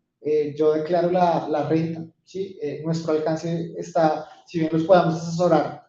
yo declaro la renta. ¿Sí? Nuestro alcance está, si bien los podamos asesorar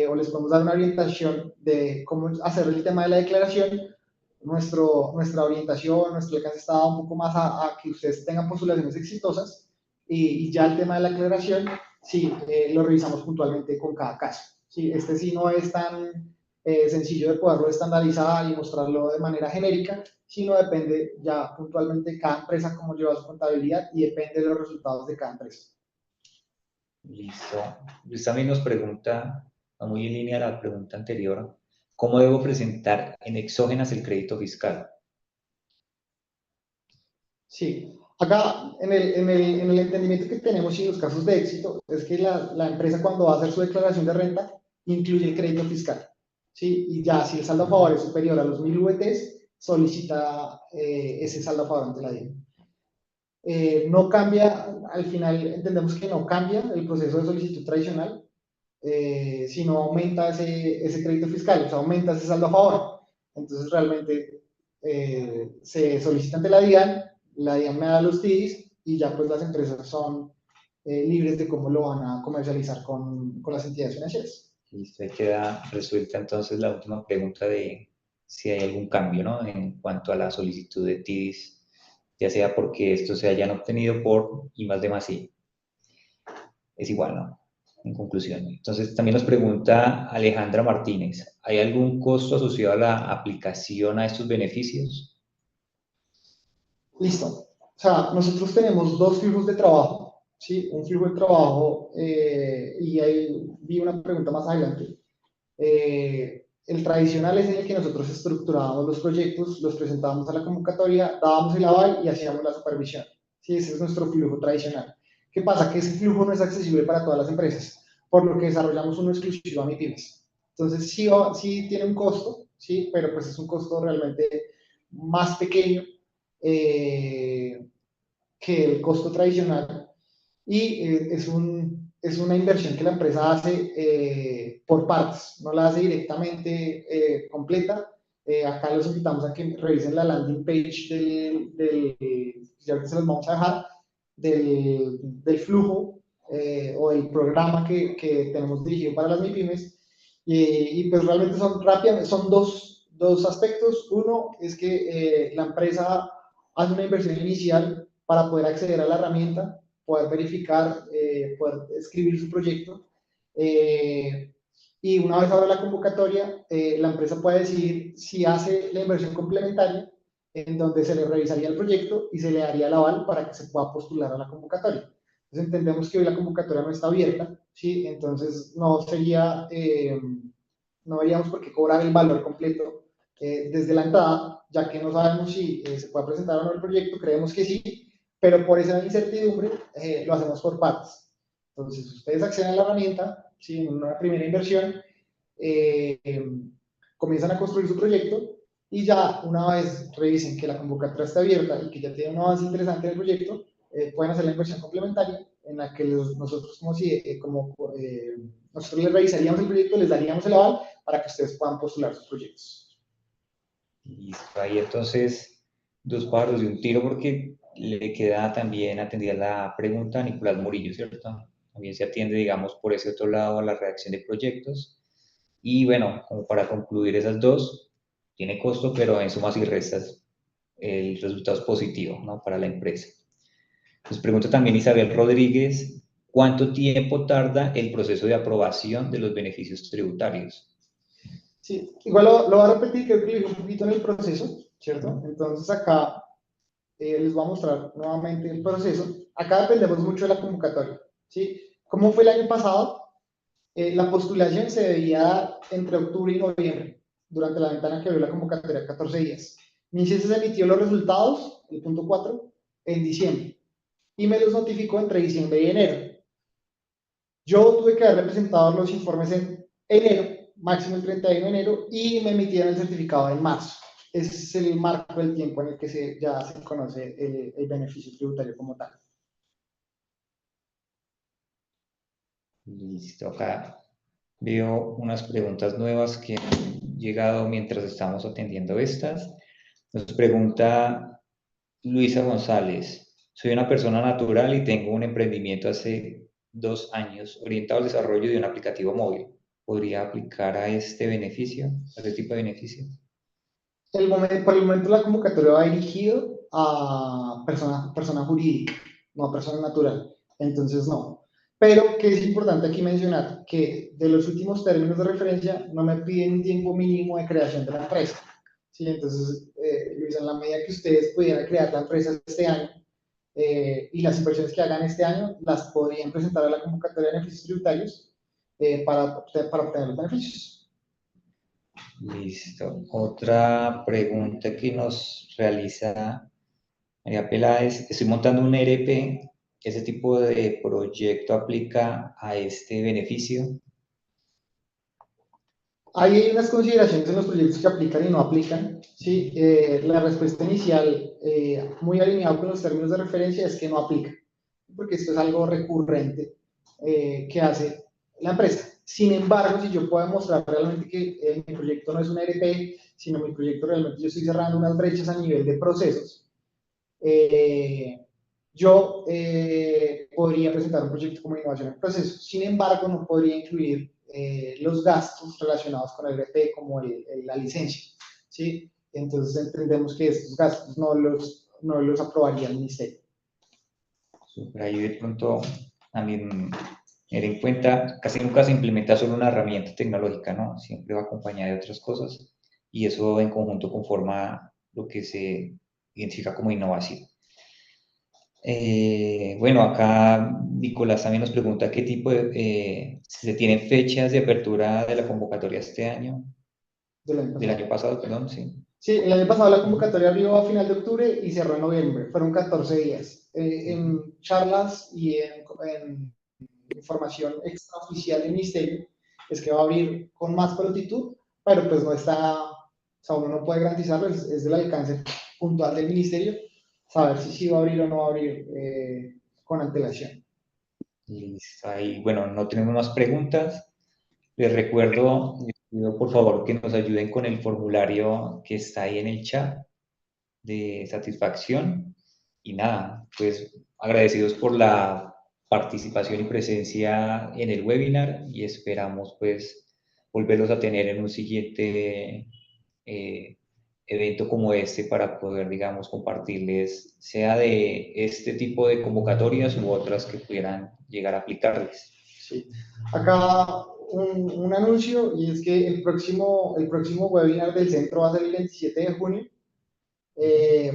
o les podemos dar una orientación de cómo hacer el tema de la declaración, nuestra orientación, nuestro alcance está un poco más a que ustedes tengan postulaciones exitosas y ya el tema de la declaración, sí, lo revisamos puntualmente con cada caso. Sí, este sí no es tan sencillo de poderlo estandarizar y mostrarlo de manera genérica, sino depende ya puntualmente de cada empresa cómo lleva su contabilidad y depende de los resultados de cada empresa. Listo. Luis también nos pregunta, va muy en línea a la pregunta anterior, ¿cómo debo presentar en exógenas el crédito fiscal? Sí, acá en el entendimiento que tenemos y los casos de éxito es que la empresa cuando va a hacer su declaración de renta incluye el crédito fiscal. ¿Sí? Y ya si el saldo a favor es superior a los 1000 VTs, solicita ese saldo a favor ante la DIAN. No cambia, al final entendemos que no cambia el proceso de solicitud tradicional, sino aumenta ese crédito fiscal, o sea, aumenta ese saldo a favor. Entonces, realmente se solicita ante la DIAN me da los TIDs y ya pues las empresas son libres de cómo lo van a comercializar con las entidades financieras. Listo, ahí queda resuelta entonces la última pregunta de si hay algún cambio, ¿no? En cuanto a la solicitud de TIDs, ya sea porque estos se hayan obtenido por I+D+I. Es igual, ¿no? en conclusión. Entonces, también nos pregunta Alejandra Martínez, ¿hay algún costo asociado a la aplicación a estos beneficios? Listo. O sea, nosotros tenemos dos flujos de trabajo, ¿sí? Un flujo de trabajo, y ahí vi una pregunta más adelante. El tradicional es en el que nosotros estructurábamos los proyectos, los presentábamos a la convocatoria, dábamos el aval y hacíamos la supervisión. ¿Sí? Ese es nuestro flujo tradicional. ¿Qué pasa? Que ese flujo no es accesible para todas las empresas, por lo que desarrollamos uno exclusivo a MIPYMES. Entonces, sí, sí tiene un costo, ¿sí? Pero pues es un costo realmente más pequeño que el costo tradicional y es una inversión que la empresa hace por partes, no la hace directamente completa. Acá los invitamos a que revisen la landing page ya que se los vamos a dejar, del flujo o el programa que tenemos dirigido para las MIPYMES. Y pues realmente son rápidas, son dos aspectos. Uno es que la empresa hace una inversión inicial para poder acceder a la herramienta, poder verificar, poder escribir su proyecto. Y una vez abra la convocatoria, la empresa puede decidir si hace la inversión complementaria, en donde se le revisaría el proyecto y se le daría el aval para que se pueda postular a la convocatoria. Entonces entendemos que hoy la convocatoria no está abierta, ¿sí? Entonces no sería, no veríamos por qué cobrar el valor completo desde la entrada, ya que no sabemos si se puede presentar o no el proyecto, creemos que sí, pero por esa incertidumbre lo hacemos por partes. Entonces, ustedes acceden a la herramienta, ¿sí? En una primera inversión, eh, comienzan a construir su proyecto y ya una vez revisen que la convocatoria está abierta y que ya tiene un avance interesante en el proyecto, pueden hacer la inversión complementaria en la que nosotros nosotros les revisaríamos el proyecto, les daríamos el aval para que ustedes puedan postular sus proyectos. Listo, ahí entonces dos pájaros de un tiro porque le queda también atendida la pregunta a Nicolás Murillo, ¿cierto? También se atiende, digamos, por ese otro lado a la redacción de proyectos. Y bueno, como para concluir esas dos, tiene costo, pero en sumas y restas el resultado es positivo, ¿no? Para la empresa. Nos pregunta también Isabel Rodríguez, ¿cuánto tiempo tarda el proceso de aprobación de los beneficios tributarios? Sí, igual lo voy a repetir, creo que lo dije un poquito en el proceso, ¿cierto? Entonces acá les voy a mostrar nuevamente el proceso. Acá dependemos mucho de la convocatoria, ¿sí? ¿Cómo fue el año pasado? La postulación se debía dar entre octubre y noviembre, durante la ventana que abrió la convocatoria, 14 días. MINCESE se emitió los resultados, el punto 4, en diciembre, y me los notificó entre diciembre y enero. Yo tuve que haberle presentado los informes en enero, máximo el 31 de enero, y me emitieron el certificado en marzo. Ese es el marco del tiempo en el que ya se conoce el beneficio tributario como tal. Listo, acá veo unas preguntas nuevas que han llegado mientras estamos atendiendo estas. Nos pregunta Luisa González, soy una persona natural y tengo un emprendimiento hace 2 años orientado al desarrollo de un aplicativo móvil. ¿Podría aplicar a este beneficio, a este tipo de beneficio? Por el momento la convocatoria va dirigido a persona jurídica, no a persona natural. Entonces no. Pero que es importante aquí mencionar que de los últimos términos de referencia no me piden un tiempo mínimo de creación de la empresa. ¿Sí? Entonces, Luis, en la medida que ustedes pudieran crear la empresa este año y las inversiones que hagan este año, las podrían presentar a la convocatoria de beneficios tributarios para obtener los beneficios. Listo. Otra pregunta que nos realiza María Peláez, estoy montando un ERP, ¿ese tipo de proyecto aplica a este beneficio? Hay unas consideraciones en los proyectos que aplican y no aplican. ¿Sí? La respuesta inicial, muy alineado con los términos de referencia, es que no aplica, porque esto es algo recurrente que hace la empresa. Sin embargo, si yo puedo mostrar realmente que mi proyecto no es un ERP, sino mi proyecto realmente yo estoy cerrando unas brechas a nivel de procesos, yo podría presentar un proyecto como innovación en procesos. Sin embargo, no podría incluir los gastos relacionados con el ERP como la licencia, ¿sí? Entonces entendemos que estos gastos no los aprobaría el ministerio. Super, ahí de pronto también tener en cuenta, casi nunca se implementa solo una herramienta tecnológica, ¿no? Siempre va acompañada de otras cosas y eso en conjunto conforma lo que se identifica como innovación. Bueno, acá Nicolás también nos pregunta qué tipo de, si se tienen fechas de apertura de la convocatoria este año, del año pasado, perdón, sí. Sí, el año pasado la convocatoria abrió a final de octubre y cerró en noviembre. Fueron 14 días. En charlas y en información extraoficial del ministerio es que va a abrir con más prontitud, pero pues no está, o sea, uno no puede garantizarlo, es del alcance puntual del ministerio, saber si sí va a abrir o no va a abrir con antelación. Listo, ahí, bueno, no tenemos más preguntas. Les recuerdo, les pido por favor que nos ayuden con el formulario que está ahí en el chat de satisfacción. Y nada, pues agradecidos por la participación y presencia en el webinar y esperamos pues volverlos a tener en un siguiente evento como este para poder, digamos, compartirles, sea de este tipo de convocatorias u otras que pudieran llegar a aplicarles. Sí. Acá un anuncio y es que el próximo webinar del centro va a ser el 27 de junio.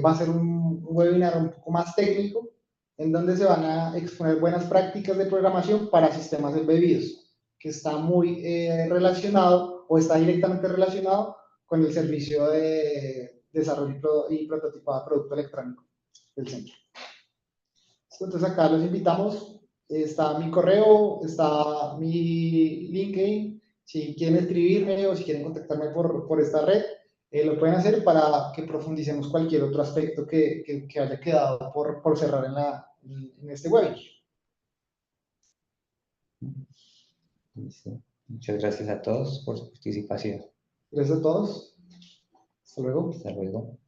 Va a ser un webinar un poco más técnico en donde se van a exponer buenas prácticas de programación para sistemas embebidos, que está muy relacionado o está directamente relacionado con el servicio de desarrollo y prototipado de producto electrónico del centro. Entonces acá los invitamos, está mi correo, está mi LinkedIn, si quieren escribirme o si quieren contactarme por esta red, lo pueden hacer para que profundicemos cualquier otro aspecto que haya quedado por cerrar en este webinar. Listo. Muchas gracias a todos por su participación. Gracias a todos. Hasta luego. Hasta luego.